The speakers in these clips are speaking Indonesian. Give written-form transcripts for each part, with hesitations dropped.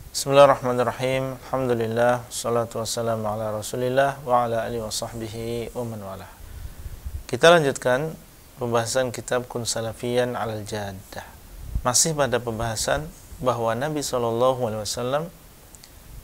Bismillahirrahmanirrahim. Alhamdulillah, wassalatu wassalamu ala Rasulillah wa ala alihi wa sahbihi wa man walah. Kita lanjutkan pembahasan kitab Kun Salafiyan 'alal Jaddah. Masih pada pembahasan bahwa Nabi SAW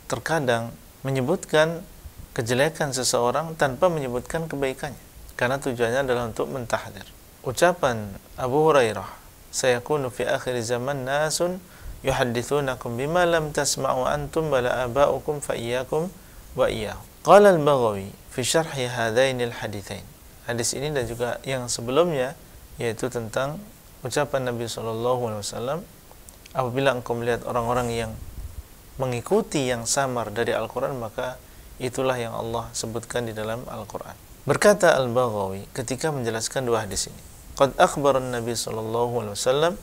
terkadang menyebutkan kejelekan seseorang tanpa menyebutkan kebaikannya, karena tujuannya adalah untuk mentahdzir. Ucapan Abu Hurairah, "Sayakunu fi akhir zaman nasun yuhaddithunakum bima lam tasma'u antum wala aba'ukum fa iyyakum wa iyyahum." Qala al-Baghawi fi syarhi hadainil haditsain. Hadis ini dan juga yang sebelumnya, yaitu tentang ucapan Nabi SAW, apabila engkau melihat orang-orang yang mengikuti yang samar dari Al-Quran, maka itulah yang Allah sebutkan di dalam Al-Quran. Berkata Al-Baghawi ketika menjelaskan dua hadis ini, qad akhbara Nabi SAW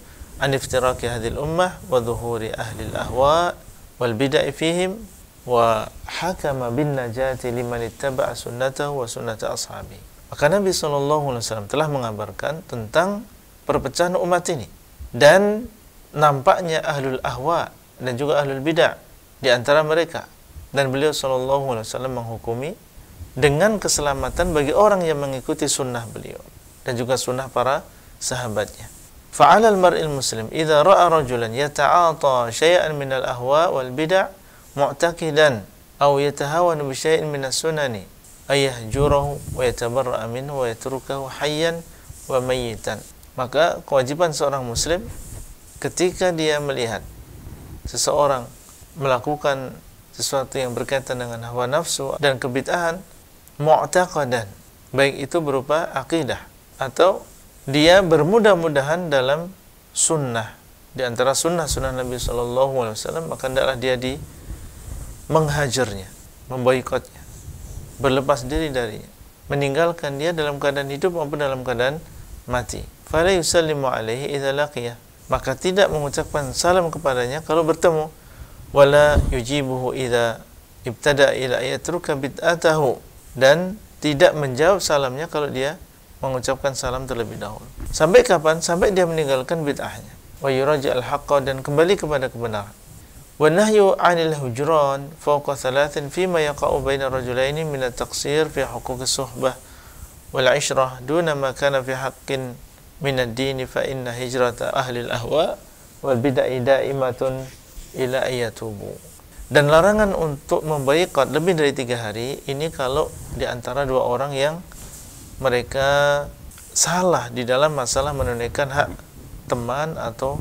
an iftiraqi hadhil ummah wa dhuhuri ahli al-ahwa wal bid'ah fihim wa hakama bin najati liman ittaba'a sunnatahu wa sunnata ashabi. Maka Nabi SAW telah mengabarkan tentang perpecahan umat ini dan nampaknya ahlul ahwa dan juga ahlul bid'ah di antara mereka, dan beliau SAW menghukumi dengan keselamatan bagi orang yang mengikuti sunnah beliau dan juga sunnah para sahabatnya. فعلى المرء المسلم إذا رأى رجلا يتعاطى شيئا من الأهواء والبدع معتقدا أو يتهاون بشيء من السنن أن يهجره ويتبرأ منه ويتركه حيا وميتا. Maka kewajiban seorang muslim ketika dia melihat seseorang melakukan sesuatu yang berkaitan dengan hawa nafsu dan kebid'ahan, mu'taqadan, baik itu berupa akidah atau dia bermudah-mudahan dalam sunnah di antara sunnah-sunnah Nabi SAW, maka hendaklah dia menghajarnya, memboikotnya, berlepas diri darinya, meninggalkan dia dalam keadaan hidup maupun dalam keadaan mati. Fala yusallimu alaihi idza laqiyah, maka tidak mengucapkan salam kepadanya kalau bertemu. Wala yujibuhu idza ibtada ila yatruka bid'atahu, dan tidak menjawab salamnya kalau dia mengucapkan salam terlebih dahulu. Sampai kapan? Sampai dia meninggalkan bid'ahnya. Wa yuraji'al haqqa, dan kembali kepada kebenaran. Wa nahyu 'anil hujran fawqa thalathin fima yaqa'u baina rajulaini min at-taqsir fi huquqis suhbah wal 'ishrah duna ma kana fi haqqin min ad-din fa inna hijrata ahli al-ahwa wal bid'ah da'imatun ila ayatubu. Dan larangan untuk memboikot lebih dari 3 hari ini kalau di antara dua orang yang mereka salah di dalam masalah menunaikan hak teman atau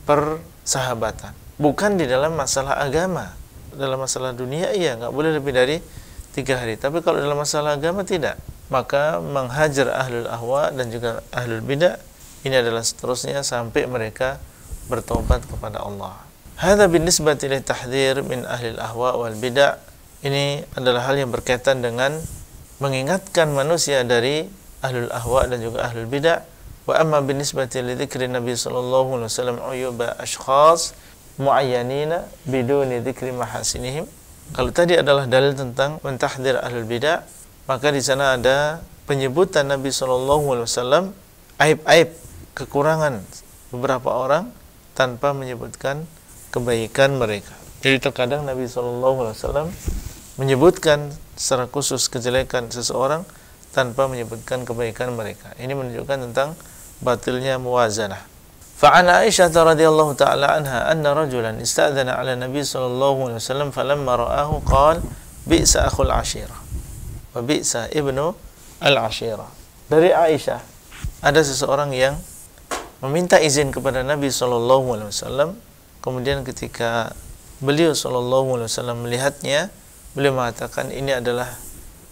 persahabatan, bukan di dalam masalah agama. Dalam masalah dunia iya, nggak boleh lebih dari 3 hari, tapi kalau dalam masalah agama tidak. Maka menghajar ahlul ahwa dan juga ahlul bidah ini adalah seterusnya sampai mereka bertobat kepada Allah. Hadza binisbati li tahdhir min ahlil ahwa wal bidah. Ini adalah hal yang berkaitan dengan mengingatkan manusia dari ahlul ahwa dan juga ahlul bidah. Wa amma binisbati li dzikri Nabi sallallahu alaihi wasallam uyuba ashkhas muayyanina biduni dzikri mahasinihim. Kalau tadi adalah dalil tentang mentahdzir ahlul bidah, maka di sana ada penyebutan Nabi sallallahu alaihi wasallam aib-aib, kekurangan beberapa orang tanpa menyebutkan kebaikan mereka. Jadi terkadang Nabi sallallahu alaihi wasallam menyebutkan secara khusus kejelekan seseorang tanpa menyebutkan kebaikan mereka. Ini menunjukkan tentang batilnya muwazanah. Fa'an Aisyah radhiyallahu ta'ala anha anna rajulan ista'dzana 'ala Nabi sallallahu alaihi wasallam falamma ra'ahu qala bi'sa akhul 'ashirah wa bi'sa ibnu al-'ashirah. Dari Aisyah, ada seseorang yang meminta izin kepada Nabi sallallahu alaihi wasallam, kemudian ketika beliau sallallahu alaihi wasallam melihatnya, beliau mengatakan ini adalah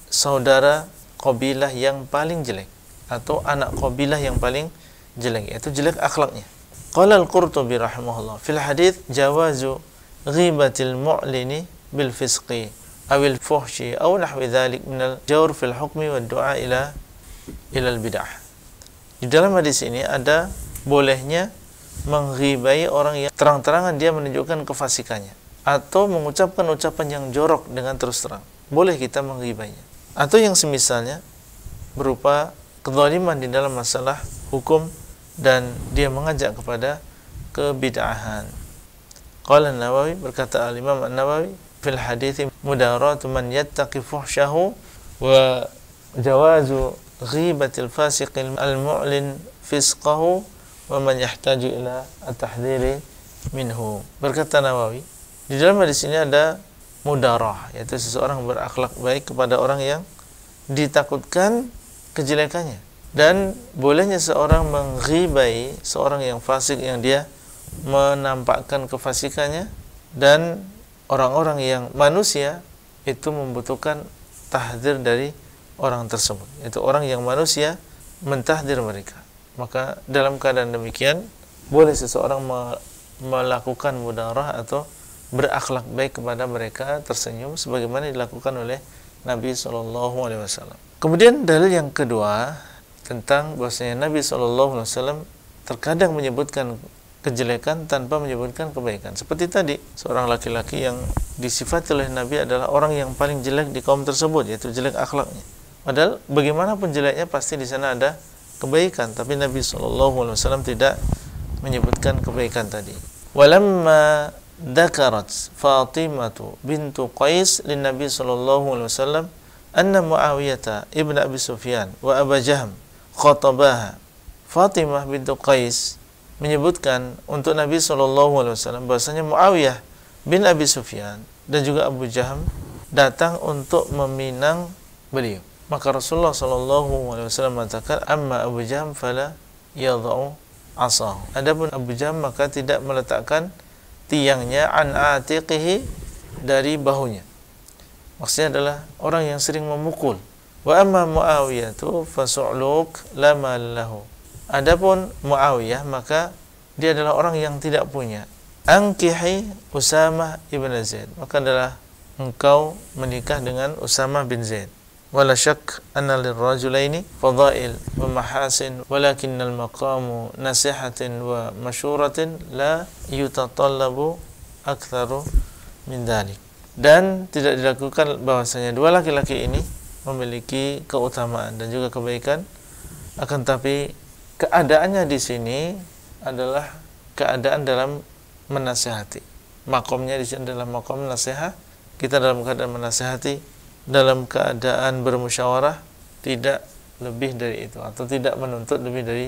saudara qabilah yang paling jelek atau anak qabilah yang paling jelek, yaitu jelek akhlaknya. Qala al-Qurtubi rahimahullah fil hadits jawazu ghibatil mu'lini bil fisqi awil fuhshi aw nahwi dzalik min al-jawr fil hukmi wad du'a ila al bid'ah. Di dalam hadis ini ada bolehnya menghibai orang yang terang-terangan dia menunjukkan kefasikannya, atau mengucapkan ucapan yang jorok dengan terus terang. Boleh kita menghibainya. Atau yang semisalnya berupa kezaliman di dalam masalah hukum dan dia mengajak kepada kebid'ahan. Qala An-Nawawi, berkata Al-Imam An-Nawawi fil hadithi mudaratu man yattaqi fuhsyahu wa jawazu ghibatil fasiqil al-mu'lin fisqahu wa man yahtaju ila at-tahdhiri minhu. Berkata Nawawi, di dalam hadis ini ada mudarah, yaitu seseorang berakhlak baik kepada orang yang ditakutkan kejelekannya, dan bolehnya seorang menghibai seorang yang fasik yang dia menampakkan kefasikannya, dan orang-orang yang manusia itu membutuhkan tahdzir dari orang tersebut, yaitu orang yang manusia mentahdzir mereka. Maka dalam keadaan demikian boleh seseorang melakukan mudarah atau berakhlak baik kepada mereka, tersenyum sebagaimana dilakukan oleh Nabi SAW. Kemudian dalil yang kedua tentang bahwasanya Nabi SAW terkadang menyebutkan kejelekan tanpa menyebutkan kebaikan. Seperti tadi, seorang laki-laki yang disifati oleh Nabi adalah orang yang paling jelek di kaum tersebut, yaitu jelek akhlaknya. Padahal bagaimanapun jeleknya pasti di sana ada kebaikan, tapi Nabi SAW tidak menyebutkan kebaikan tadi. Walamma dzakarat Fatimah bintu Qais lin Nabi SAW anna Muawiyah ibn Abi Sufyan wa Abu Jahm khatabaha. Fatimah bintu Qais menyebutkan untuk Nabi SAW bahwasanya Muawiyah bin Abi Sufyan dan juga Abu Jahm datang untuk meminang beliau. Maka Rasulullah SAW mengatakan, amma Abu Jahm fala yadha'u asahu. Adapun Abu Jahm maka tidak meletakkan tiangnya an atiqihi, dari bahunya. Maksudnya adalah orang yang sering memukul. Wa amma Muawiyah tu fasu'luk lama lahu. Adapun Muawiyah maka dia adalah orang yang tidak punya. Ankihi Usamah ibn Zaid, maka adalah engkau menikah dengan Usamah bin Zaid. Wala syak anna lirrajulaini fadail wa mahasin walakinnal maqamu nasihatin wa masyuratin la yutatallabu aktsaru min dzalik. Dan tidak dilakukan bahwasanya dua laki-laki ini memiliki keutamaan dan juga kebaikan, akan tapi keadaannya di sini adalah keadaan dalam menasihati. Makomnya di sini adalah makom nasihat. Kita dalam keadaan menasihati, dalam keadaan bermusyawarah, tidak lebih dari itu atau tidak menuntut lebih dari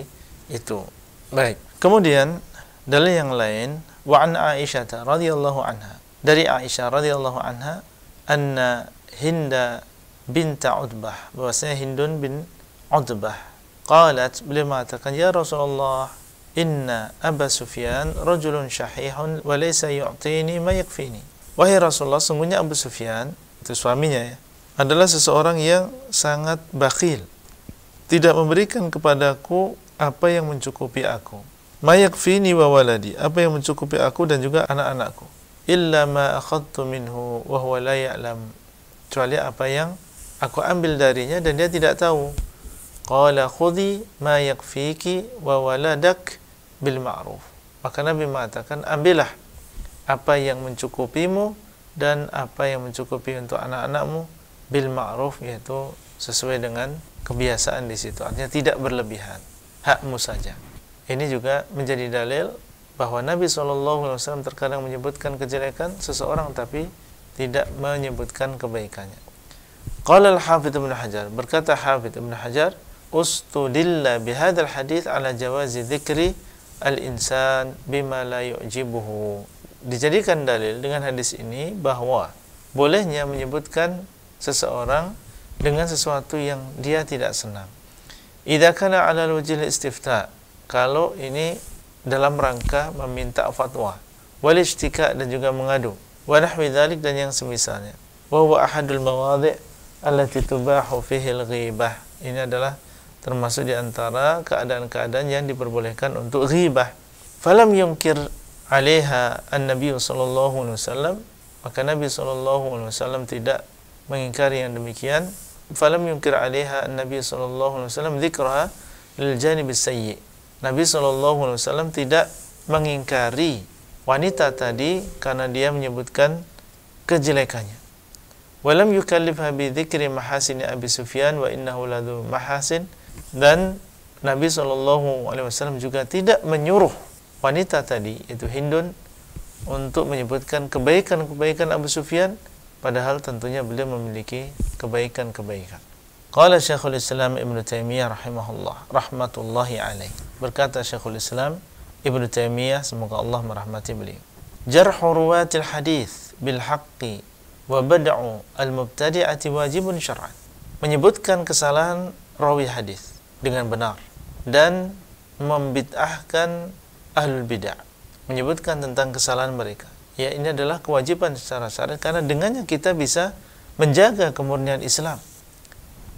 itu. Baik. Kemudian dalil yang lain, wa an Aisyah radhiyallahu anha, dari Aisyah radhiyallahu anha, anna Hinda binta Utbah, bahwasanya Hindun bin Utbah, qalat, beliau mengatakan, ya Rasulullah, inna Aba Sufyan rajulun syahihun wa laysa yu'tini ma yakfini. Wahai Rasulullah, sungguhnya Abu Sufyan, itu suaminya ya, adalah seseorang yang sangat bakhil, tidak memberikan kepadaku apa yang mencukupi aku. Ma yakfini wa waladi, apa yang mencukupi aku dan juga anak-anakku. Illa ma akhadtu minhu wa huwa la ya'lam, kecuali apa yang aku ambil darinya dan dia tidak tahu. Qala khudhi ma yakfiki wa waladak bil ma'ruf. Maka Nabi mengatakan, ambillah apa yang mencukupimu dan apa yang mencukupi untuk anak-anakmu bil ma'ruf, yaitu sesuai dengan kebiasaan di situ, artinya tidak berlebihan, hakmu saja. Ini juga menjadi dalil bahwa Nabi SAW terkadang menyebutkan kejelekan seseorang tapi tidak menyebutkan kebaikannya. Qala al-Hafidz Ibnu Hajar, berkata Hafidz Ibnu Hajar, ustudilla bihadzal hadits ala jawazi dzikri al-insan bima la yu'jibuhu. Dijadikan dalil dengan hadis ini bahwa bolehnya menyebutkan seseorang dengan sesuatu yang dia tidak senang. Idza kana 'ala al-wajhil istifta, kalau ini dalam rangka meminta fatwa, wal istika, dan juga mengadu, wa nahwi dzalik, dan yang semisalnya. Wa huwa ahadul mawadhi' allati tubahu fihi al-ghibah. Ini adalah termasuk di antara keadaan-keadaan yang diperbolehkan untuk ghibah. Falam yunkir 'alaiha an-nabiy sallallahu alaihi wasallam, maka Nabi sallallahu alaihi wasallam tidak mengingkari yang demikian. Falam yunkir 'alaiha an-nabiy sallallahu alaihi wasallam dzikraha lil janib as-sayyi. Nabi sallallahu alaihi wasallam tidak mengingkari wanita tadi karena dia menyebutkan kejelekannya. Walam yukallifha bi dzikri mahasini Abi Sufyan wa innahu ladu mahasin, dan Nabi sallallahu alaihi wasallam juga tidak menyuruh wanita tadi, itu Hindun, untuk menyebutkan kebaikan-kebaikan Abu Sufyan, padahal tentunya beliau memiliki kebaikan-kebaikan. Qala Syekhul Islam Ibnu Taimiyah rahimahullah, rahmatullahi alaih. Berkata Syekhul Islam Ibnu Taimiyah, semoga Allah merahmati beliau, jarhu ruwatil hadis bil haqqi wa bad'u al mubtadi'ati wajibun syar'an. Menyebutkan kesalahan rawi hadis dengan benar dan membid'ahkan ahlul bid'ah, menyebutkan tentang kesalahan mereka, ya ini adalah kewajiban secara syar'i, karena dengannya kita bisa menjaga kemurnian Islam.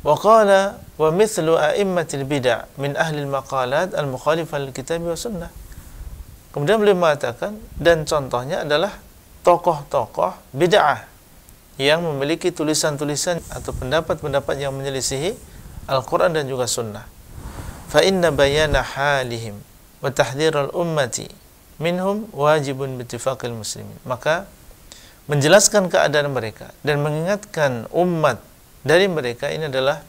Wa qala wa mithlu a'immatil bid'ah min ahli al-maqalat al-mukhalifah lil kitab wa sunnah. Kemudian beliau mengatakan, dan contohnya adalah tokoh-tokoh bid'ah yang memiliki tulisan-tulisan atau pendapat-pendapat yang menyelisihi Al-Quran dan juga sunnah. Fa inna bayana halihim wa tahdhirul ummati minhum wajibun bittifaqil muslimin. Maka menjelaskan keadaan mereka dan mengingatkan umat dari mereka ini adalah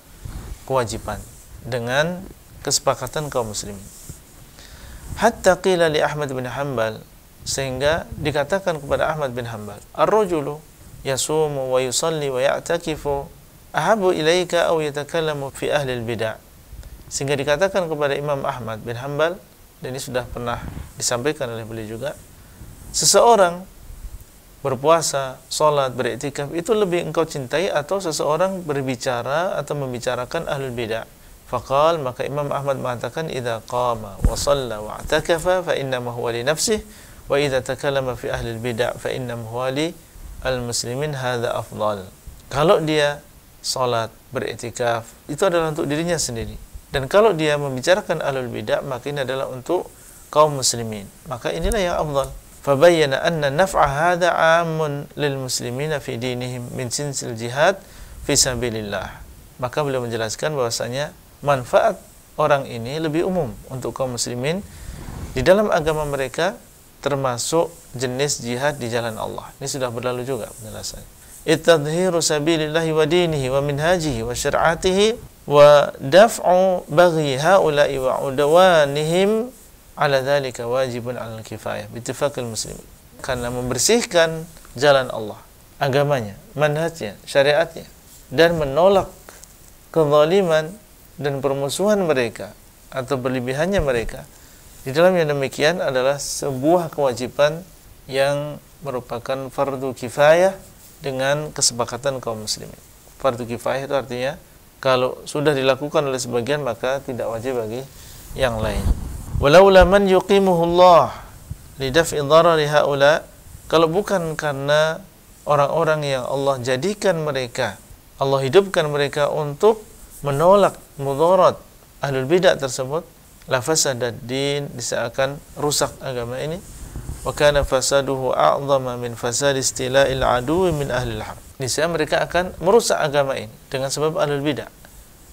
kewajiban dengan kesepakatan kaum muslimin. Hatta qila li Ahmad bin Hanbal, sehingga dikatakan kepada Ahmad bin Hanbal, ar-rajulu yasumu wa yusalli wa ya'takifu ahabu ilaika aw yatakallamu fi ahli al-bid'ah. Sehingga dikatakan kepada Imam Ahmad bin Hanbal, dan ini sudah pernah disampaikan oleh beliau juga, seseorang berpuasa, sholat, beriktikaf itu lebih engkau cintai atau seseorang berbicara atau membicarakan ahlul bidah? Faqal, maka Imam Ahmad mengatakan, idza qama wa shalla wa i'takafa fa innama huwa li nafsihi wa idza takallama fi ahlil bidah fa innama huwa li al-muslimin, hadza afdal. Kalau dia sholat, beriktikaf, itu adalah untuk dirinya sendiri, dan kalau dia membicarakan ahlul bidah, maka ini adalah untuk kaum muslimin, maka inilah yang afdal. Fabayyana anna naf'a hadha 'amun lil muslimina fi dinihim min sinsil jihad fi sabilillah. Maka beliau menjelaskan bahwasanya manfaat orang ini lebih umum untuk kaum muslimin di dalam agama mereka, termasuk jenis jihad di jalan Allah. Ini sudah berlalu juga penjelasannya. Ittadhiru sabilillahi wa dinihi wa minhajihi wa syar'atihi wa daf'u baghi haula'i wa udwanihim ala dzalika wajibun 'alal kifayah bittifaqil muslimin. Karena membersihkan jalan Allah, agamanya, manhajnya, syariatnya, dan menolak kezaliman dan permusuhan mereka atau berlebihannya mereka, di dalam yang demikian adalah sebuah kewajiban yang merupakan fardu kifayah dengan kesepakatan kaum muslimin. Fardu kifayah itu artinya kalau sudah dilakukan oleh sebagian maka tidak wajib bagi yang lain. Walaula man yuqimuhullah lidaf'i dharari haula, kalau bukan karena orang-orang yang Allah jadikan mereka, Allah hidupkan mereka untuk menolak mudarat ahlul bidah tersebut, la fasadad din, akan rusak agama ini. Wa kana fasaduhu a'zama min fasad istila'il aduwi min ahli al-harb. Niscaya mereka akan merusak agama ini dengan sebab ahlul bidah,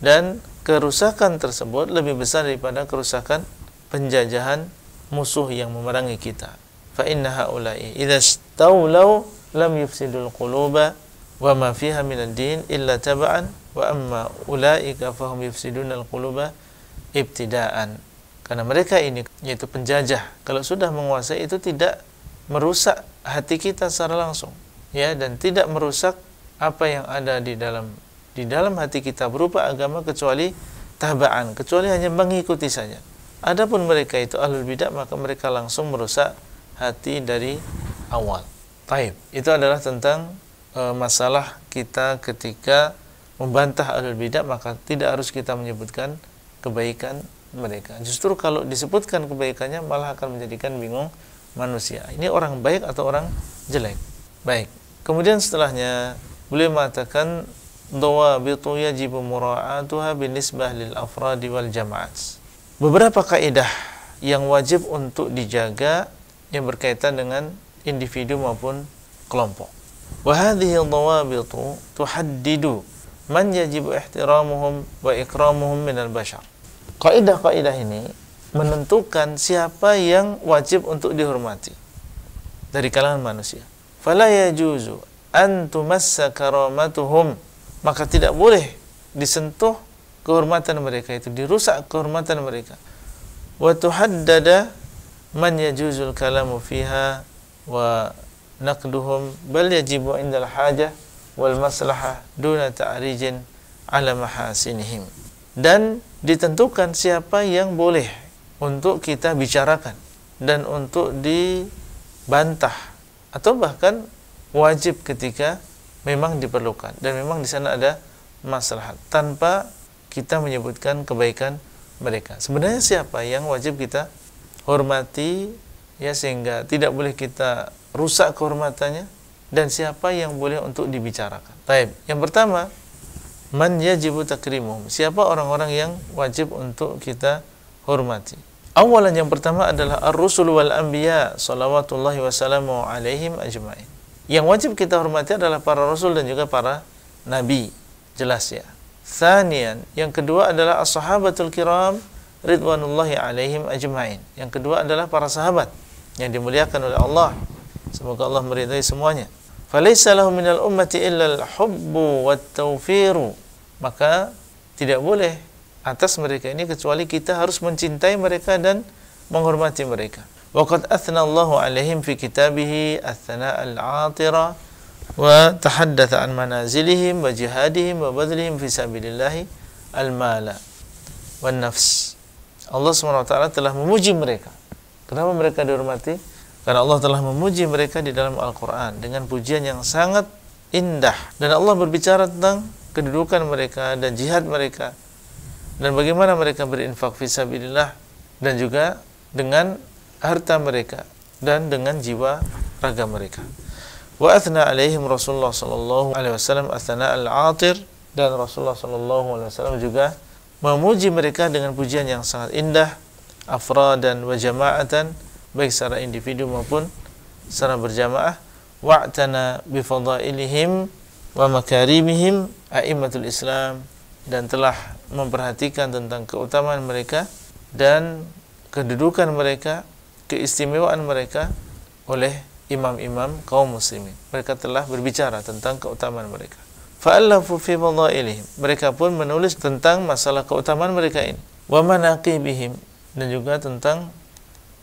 dan kerusakan tersebut lebih besar daripada kerusakan penjajahan musuh yang memerangi kita. Fa inna haula'i idza istawlaw lam yufsidul quluba wa ma fiha min ad-din illa taba'an wa amma ulaika fahum yufsidunal quluba ibtida'an. Karena mereka ini, yaitu penjajah, kalau sudah menguasai itu tidak merusak hati kita secara langsung, ya, dan tidak merusak apa yang ada di dalam hati kita berupa agama, kecuali taba'an, kecuali hanya mengikuti saja. Adapun mereka itu ahlul bidah, maka mereka langsung merusak hati dari awal. Taib. Itu adalah tentang masalah kita ketika membantah ahlul bidah, maka tidak harus kita menyebutkan kebaikan mereka. Justru kalau disebutkan kebaikannya malah akan menjadikan bingung manusia. Ini orang baik atau orang jelek? Baik. Kemudian setelahnya beliau mengatakan dawabitu yajibu mura'atuha binisbah lil afradi wal jama'at. Beberapa kaidah yang wajib untuk dijaga yang berkaitan dengan individu maupun kelompok. Wa hadhihi dhawabitu tuhaddidu man yajibu ihtiramuhum wa ikramuhum minal bashar. Kaidah-kaidah ini menentukan siapa yang wajib untuk dihormati dari kalangan manusia. Fala yajuzu an tumassa karamatuhum, maka tidak boleh disentuh kehormatan mereka, itu dirusak kehormatan mereka. Wa tuhaddada man yajuzul kalamu fiha wa naqduhum bal yajibu indal hajah wal maslahah duna ta'rijin ala mahasinihim. Dan ditentukan siapa yang boleh untuk kita bicarakan dan untuk dibantah atau bahkan wajib ketika memang diperlukan dan memang di sana ada maslahat tanpa kita menyebutkan kebaikan mereka. Sebenarnya siapa yang wajib kita hormati ya sehingga tidak boleh kita rusak kehormatannya, dan siapa yang boleh untuk dibicarakan. Baik, yang pertama, man yajibu takrimuhum, siapa orang-orang yang wajib untuk kita hormati. Awalan yang pertama adalah ar-rusul wal anbiya salawatullahi wassalamu alaihim ajma'in. Yang wajib kita hormati adalah para rasul dan juga para nabi, jelas ya. Tsaniyan, yang kedua adalah as-sahabatul kiram ridwanullahi alaihim ajma'in. Yang kedua adalah para sahabat yang dimuliakan oleh Allah. Semoga Allah meridai semuanya. Falaysa lahu minal ummati illa al-hubbu wat-tawfiru. Maka tidak boleh atas mereka ini kecuali kita harus mencintai mereka dan menghormati mereka. Wa qad athna Allahu alaihim fi kitabihi athna al-'atira wa tahaddatha an manazilihim wa jihadihim wa badlihim fi sabilillahi al-mala wan nafs. Allah SWT telah memuji mereka. Kenapa mereka dihormati? Karena Allah telah memuji mereka di dalam Al-Quran dengan pujian yang sangat indah. Dan Allah berbicara tentang kedudukan mereka dan jihad mereka dan bagaimana mereka berinfak fisabilillah dan juga dengan harta mereka dan dengan jiwa raga mereka. Wa athna alaihim Rasulullah sallallahu alaihi wasallam athna al-'atir, dan Rasulullah sallallahu alaihi wasallam juga memuji mereka dengan pujian yang sangat indah, afradan wa jama'atan, baik secara individu maupun secara berjamaah. Wa'tana bi fadailihim wa makarimihim a'immatul Islam, dan telah memperhatikan tentang keutamaan mereka dan kedudukan mereka, keistimewaan mereka oleh imam-imam kaum muslimin. Mereka telah berbicara tentang keutamaan mereka. Fa'allafu fi fadailihim, mereka pun menulis tentang masalah keutamaan mereka ini. Wa manaqibihim, dan juga tentang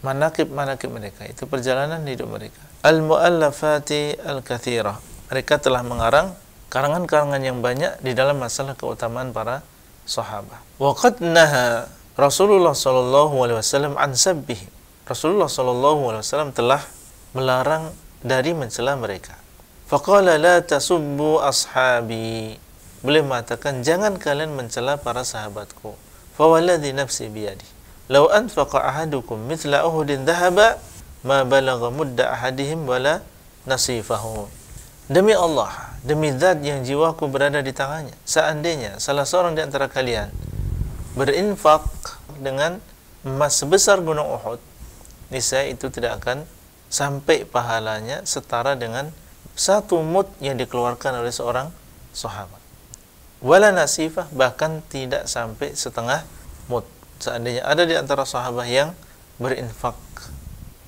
manaqib-manaqib mereka, itu perjalanan hidup mereka. Al-mu'allafati al-kathirah, mereka telah mengarang karangan-karangan yang banyak di dalam masalah keutamaan para sahabat. Wa qad naha Rasulullah sallallahu alaihi wasallam an sabbihim, Rasulullah sallallahu alaihi wasallam telah melarang dari mencela mereka. Faqala la tasubbu ashabi, beliau mengatakan jangan kalian mencela para sahabatku. Fa walladhi nafsi biyadi law anfaqa ahadukum mithla uhudin dhahaba ma balagha mudda ahadihim wala nasifahu. Demi Allah, demi zat yang jiwaku berada di tangannya, seandainya salah seorang di antara kalian berinfak dengan emas sebesar gunung Uhud, niscaya itu tidak akan sampai pahalanya setara dengan satu mud yang dikeluarkan oleh seorang sahabat. Wala nasifah, bahkan tidak sampai setengah mud. Seandainya ada di antara sahabat yang berinfak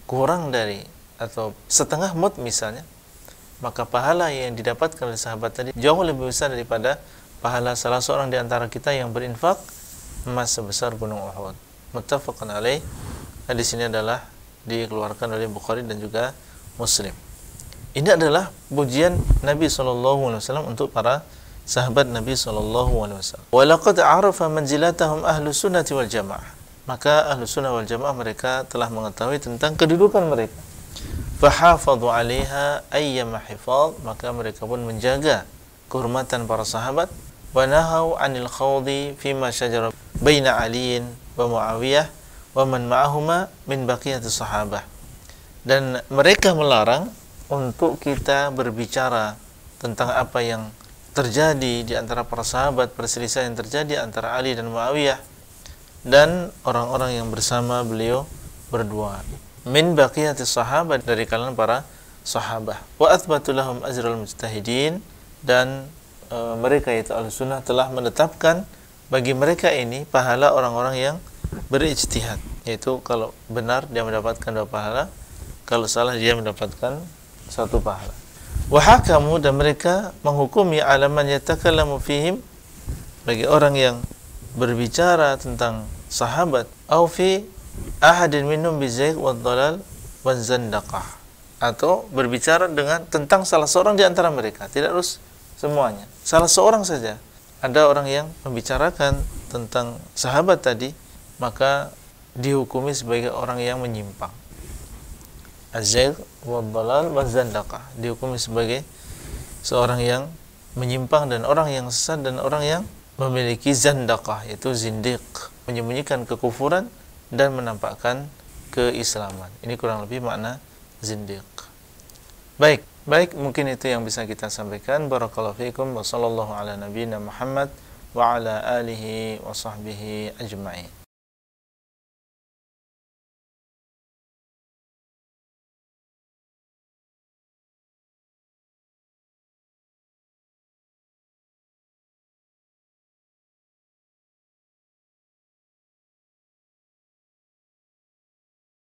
kurang dari atau setengah mud misalnya, maka pahala yang didapatkan oleh sahabat tadi jauh lebih besar daripada pahala salah seorang di antara kita yang berinfak emas sebesar gunung Uhud. Muttafaqun alaih. Hadis ini adalah dikeluarkan oleh Bukhari dan juga Muslim. Ini adalah pujian Nabi SAW untuk para sahabat Nabi SAW. Walaqad arafa manzilatahum ahlu sunnati wal jamaah, maka ahlu sunnah wal jamaah mereka telah mengetahui tentang kedudukan mereka. Fahafadhu alaiha ayyama hifadh, maka mereka pun menjaga kehormatan para sahabat. Wa nahau anil khawdi fima syajara baina aliyin wa muawiyah wa man ma'ahuma min baqiyati sahabah, dan mereka melarang untuk kita berbicara tentang apa yang terjadi di antara para sahabat, perselisihan yang terjadi antara Ali dan Muawiyah dan orang-orang yang bersama beliau berdua. Min baqiyati sahabat, dari kalangan para sahabat. Wa athbatu lahum ajral mujtahidin, dan mereka itu Ahlussunnah telah menetapkan bagi mereka ini pahala orang-orang yang berijtihad, yaitu kalau benar dia mendapatkan 2 pahala, kalau salah dia mendapatkan 1 pahala. Wahakamu, dan mereka menghukumi alaman yatakallamu fihim, bagi orang yang berbicara tentang sahabat, au fi ahadin minhum bizayq wad dalal wan zandaqah, atau berbicara tentang salah seorang di antara mereka, tidak harus semuanya, salah seorang saja. Ada orang yang membicarakan tentang sahabat tadi, maka dihukumi sebagai orang yang menyimpang. Az-zayg wad-dhalal waz-zandaqah, dihukumi sebagai seorang yang menyimpang dan orang yang sesat dan orang yang memiliki zandaqah, yaitu zindiq, menyembunyikan kekufuran dan menampakkan keislaman. Ini kurang lebih makna zindiq. Baik, mungkin itu yang bisa kita sampaikan. Barakallahu fiikum wa sallallahu ala nabiyyina Muhammad wa ala alihi wa sahbihi ajma'in.